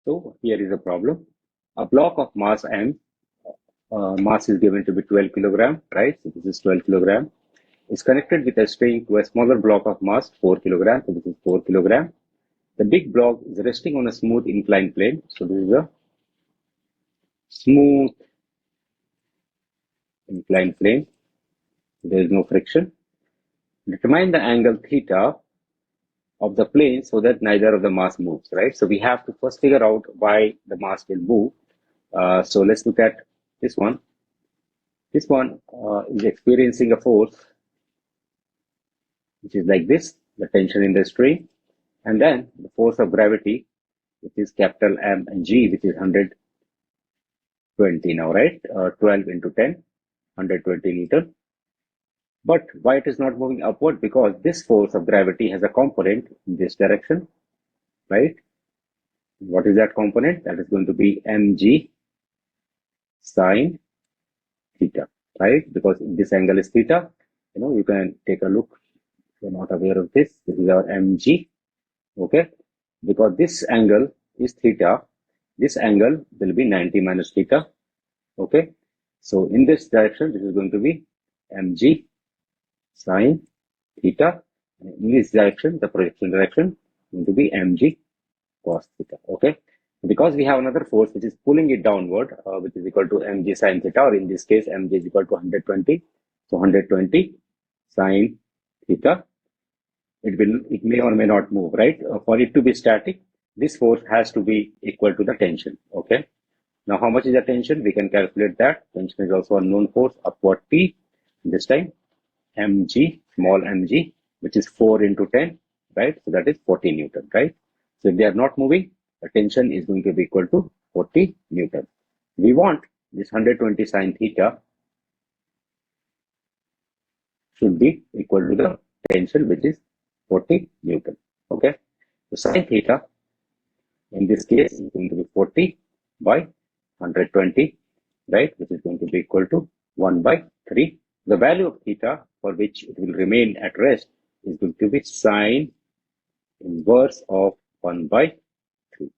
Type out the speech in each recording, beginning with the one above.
So here is a problem. A block of mass m, mass is given to be 12 kilogram, right? So this is 12 kilogram. Is connected with a string to a smaller block of mass 4 kilogram. So this is 4 kilogram. The big block is resting on a smooth inclined plane. So this is a smooth inclined plane. There is no friction. Determine the angle theta of the plane so that neither of the mass moves, right? So we have to first figure out why the mass will move. So let's look at this one. This one is experiencing a force which is like this, the tension in the string, and then the force of gravity, which is capital M and G, which is 120 now, right? 12 into 10, 120 Newton. But why it is not moving upward? Because this force of gravity has a component in this direction, right? What is that component? That is going to be mg sine theta, right? Because this angle is theta. You can take a look. If you're not aware of this, this is our mg, okay? Because this angle is theta, this angle will be 90 minus theta, okay? So in this direction, this is going to be mg sine theta. And in this direction, the projection direction is going to be mg cos theta, okay? Because we have another force which is pulling it downward, which is equal to mg sine theta, or in this case, mg is equal to 120. So 120 sine theta. It may or may not move, right? For it to be static, this force has to be equal to the tension, okay? Now, how much is the tension? We can calculate that. Tension is also a known force, upward T. This time, mg, small mg, which is 4 into 10, right? So that is 40 Newton, right? So if they are not moving, the tension is going to be equal to 40 Newton. We want this 120 sine theta should be equal to the tension, which is 40 Newton, okay? So sine theta, in this case, is going to be 40 by 120, right? Which is going to be equal to 1 by 3. The value of theta for which it will remain at rest is going to be sine inverse of 1 by 3.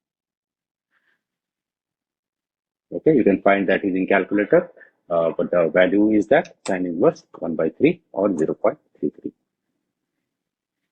Okay, you can find that using calculator, but the value is that sine inverse 1 by 3 or 0.33.